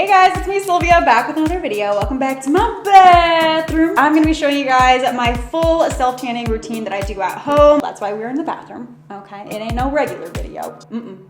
Hey guys, it's me Sylvia back with another video. Welcome back to my bathroom. I'm gonna be showing you guys my full self-tanning routine that I do at home. That's why we're in the bathroom, okay? It ain't no regular video.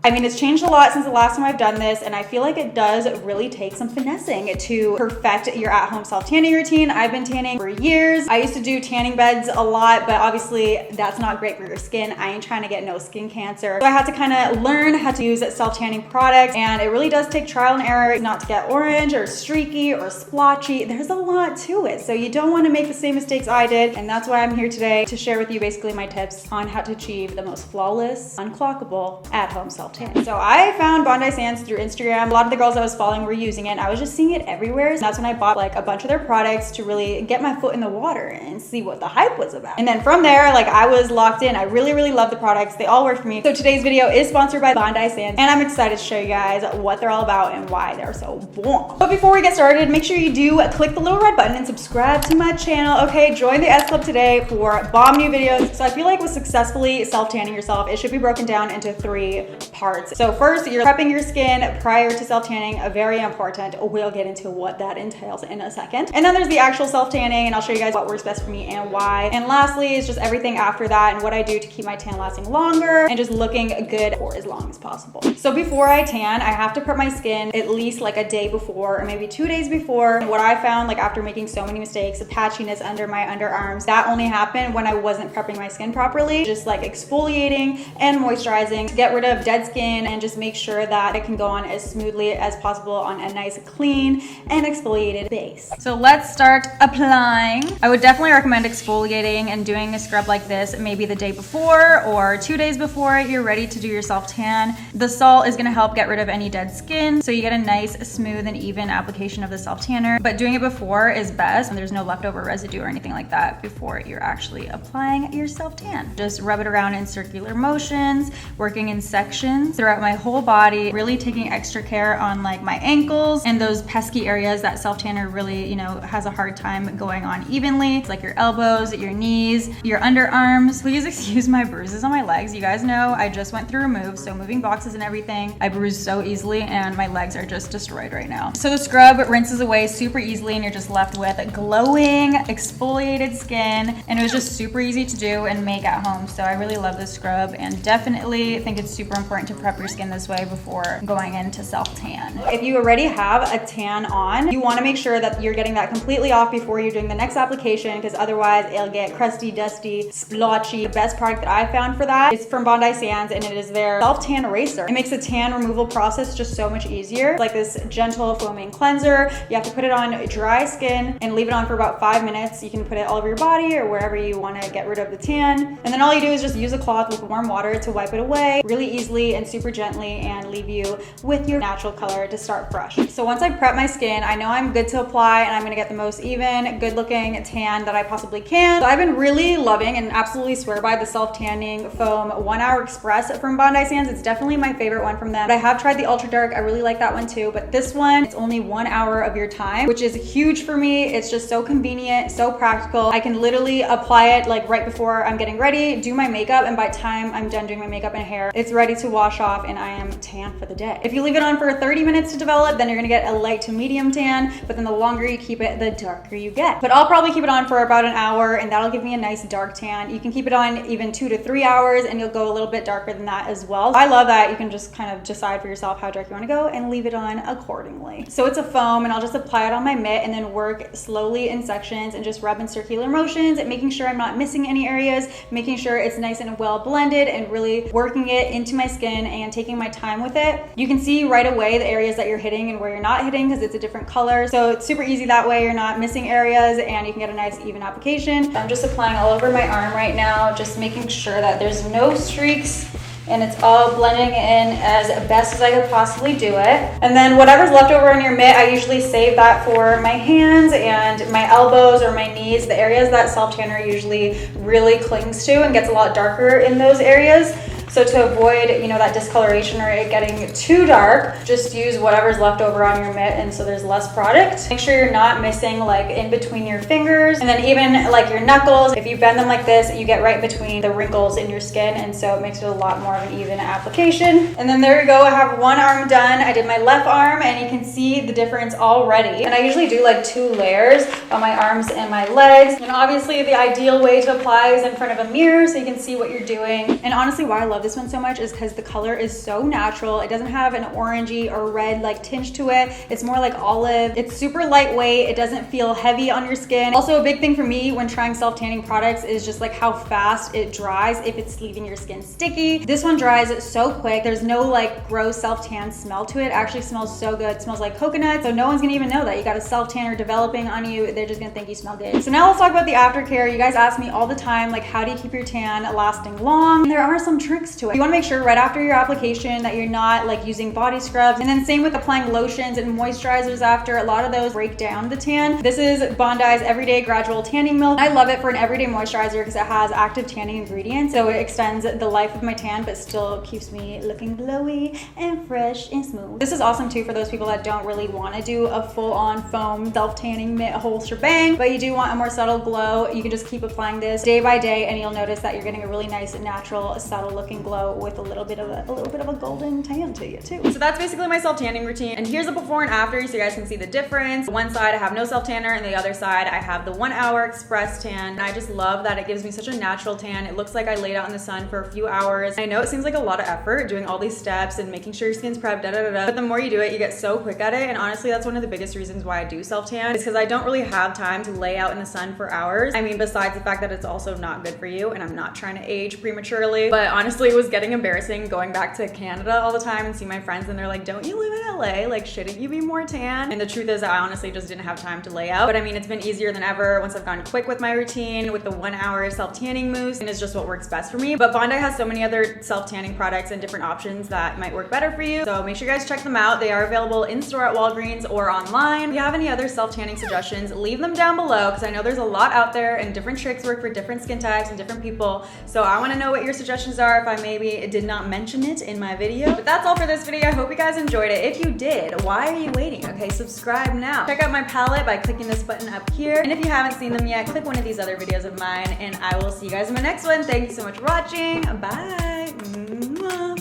I mean, it's changed a lot since the last time I've done this, and I feel like it does really take some finessing to perfect your at-home self-tanning routine. I've been tanning for years. I used to do tanning beds a lot, but obviously that's not great for your skin. I ain't trying to get no skin cancer. So I had to kind of learn how to use self-tanning products, and it really does take trial and error not to get orange or streaky or splotchy. There's a lot to it, so you don't want to make the same mistakes I did, and that's why I'm here today to share with you basically my tips on how to achieve the most flawless, unclockable at-home self-tan. So I found Bondi Sands through Instagram. A lot of the girls I was following were using it, and I was just seeing it everywhere. So that's when I bought like a bunch of their products to really get my foot in the water and see what the hype was about. And then from there, like, I was locked in. I really love the products. They all work for me. So today's video is sponsored by Bondi Sands, and I'm excited to show you guys what they're all about and why they're so bomb. But before we get started, make sure you do click the little red button and subscribe to my channel. Okay, join the S Club today for bomb new videos. So I feel like with successfully self-tanning yourself, it should be broken down into 3 parts. So first, you're prepping your skin prior to self-tanning, very important. We'll get into what that entails in a second. And then there's the actual self-tanning, and I'll show you guys what works best for me and why. And lastly is just everything after that and what I do to keep my tan lasting longer and just looking good for as long as possible. So before I tan, I have to prep my skin at least like a day before or maybe 2 days before. And what I found, like, after making so many mistakes, the patchiness under my underarms, that only happened when I wasn't prepping my skin properly. Just like exfoliating and moisturizing to get rid of dead skin and just make sure that it can go on as smoothly as possible on a nice clean and exfoliated base. So let's start applying. I would definitely recommend exfoliating and doing a scrub like this maybe the day before or 2 days before you're ready to do your self tan. The salt is going to help get rid of any dead skin, so you get a nice smooth and even application of the self tanner, but doing it before is best and there's no leftover residue or anything like that before you're actually applying your self tan. Just rub it around in circular motions, working in sections throughout my whole body, really taking extra care on like my ankles and those pesky areas that self tanner really, you know, has a hard time going on evenly. It's like your elbows, your knees, your underarms. Please excuse my bruises on my legs. You guys know I just went through a move, so moving boxes and everything, I bruise so easily and my legs are just destroyed right now. So the scrub rinses away super easily and you're just left with glowing, exfoliated skin, and it was just super easy to do and make at home. So I really love this scrub and definitely think it's super important to prep your skin this way before going into self-tan. If you already have a tan on, you want to make sure that you're getting that completely off before you're doing the next application, because otherwise it'll get crusty, dusty, splotchy. The best product that I found for that is from Bondi Sands, and it is their self-tan eraser. It makes the tan removal process just so much easier. It's like this gentle foaming cleanser. You have to put it on dry skin and leave it on for about 5 minutes. You can put it all over your body or wherever you want to get rid of the tan. And then all you do is just use a cloth with warm water to wipe it away really easily and super gently and leave you with your natural color to start fresh. So once I prep my skin, I know I'm good to apply and I'm going to get the most even, good looking tan that I possibly can. So I've been really loving and absolutely swear by the self-tanning foam 1 Hour Express from Bondi Sands. It's definitely my favorite one from them. But I have tried the Ultra Dark. I really like that one too, but this one, it's only 1 hour of your time, which is huge for me. It's just so convenient, so practical. I can literally apply it like right before I'm getting ready, do my makeup, and by the time I'm done doing my makeup and hair, it's ready to wash off and I am tan for the day. If you leave it on for 30 minutes to develop, then you're gonna get a light to medium tan, but then the longer you keep it, the darker you get. But I'll probably keep it on for about an hour and that'll give me a nice dark tan. You can keep it on even 2 to 3 hours and you'll go a little bit darker than that as well. I love that you can just kind of decide for yourself how dark you wanna go and leave it on accordingly. So it's a foam and I'll just apply it on my mitt and then work slowly in sections and just rub in circular motions and making sure I'm not missing any areas, making sure it's nice and well blended and really working it into my skin and taking my time with it. You can see right away the areas that you're hitting and where you're not hitting because it's a different color. So it's super easy that way. You're not missing areas and you can get a nice even application. I'm just applying all over my arm right now, just making sure that there's no streaks and it's all blending in as best as I could possibly do it. And then whatever's left over in your mitt, I usually save that for my hands and my elbows or my knees, the areas that self-tanner usually really clings to and gets a lot darker in those areas. So to avoid, you know, that discoloration or it getting too dark, just use whatever's left over on your mitt, and so there's less product. Make sure you're not missing like in between your fingers, and then even like your knuckles. If you bend them like this, you get right between the wrinkles in your skin, and so it makes it a lot more of an even application. And then there you go, I have one arm done. I did my left arm, and you can see the difference already. And I usually do like 2 layers on my arms and my legs. And obviously the ideal way to apply is in front of a mirror so you can see what you're doing. And honestly, why I love this one so much is because the color is so natural. It doesn't have an orangey or red like tinge to it. It's more like olive. It's super lightweight. It doesn't feel heavy on your skin. Also, a big thing for me when trying self-tanning products is just like how fast it dries if it's leaving your skin sticky. This one dries so quick. There's no like gross self-tan smell to it. It actually smells so good. It smells like coconut. So no one's gonna even know that you got a self-tanner developing on you. They're just gonna think you smell good. So now let's talk about the aftercare. You guys ask me all the time, like, how do you keep your tan lasting long? And there are some tricks to it. You wanna make sure right after your application that you're not like using body scrubs. And then same with applying lotions and moisturizers after. A lot of those break down the tan. This is Bondi's Everyday Gradual Tanning Milk. I love it for an everyday moisturizer because it has active tanning ingredients. So it extends the life of my tan, but still keeps me looking glowy and fresh and smooth. This is awesome too for those people that don't really want to do a full-on foam self-tanning mitt whole shebang, but you do want a more subtle glow. You can just keep applying this day by day, and you'll notice that you're getting a really nice, natural, subtle looking glow with a little bit of a golden tan to you too. So that's basically my self-tanning routine, and here's a before and after so you guys can see the difference. One side I have no self-tanner, and the other side I have the 1 hour express tan, and I just love that it gives me such a natural tan. It looks like I laid out in the sun for a few hours. I know it seems like a lot of effort doing all these steps and making sure your skin's prepped, but the more you do it, you get so quick at it. And honestly, that's one of the biggest reasons why I do self-tan, is because I don't really have time to lay out in the sun for hours. I mean, besides the fact that it's also not good for you, and I'm not trying to age prematurely, but honestly, it was getting embarrassing going back to Canada all the time and see my friends, and they're like, don't you live in LA? Like, shouldn't you be more tan? And the truth is I honestly just didn't have time to lay out. But I mean, it's been easier than ever once I've gone quick with my routine with the 1 hour self-tanning mousse, and it's just what works best for me. But Bondi has so many other self-tanning products and different options that might work better for you. So make sure you guys check them out. They are available in store at Walgreens or online. If you have any other self-tanning suggestions, leave them down below, because I know there's a lot out there and different tricks work for different skin types and different people. So I want to know what your suggestions are if I maybe did not mention it in my video. But that's all for this video. I hope you guys enjoyed it. If you did, why are you waiting? Okay, subscribe now. Check out my palette by clicking this button up here. And if you haven't seen them yet, click one of these other videos of mine, and I will see you guys in my next one. Thank you so much for watching. Bye.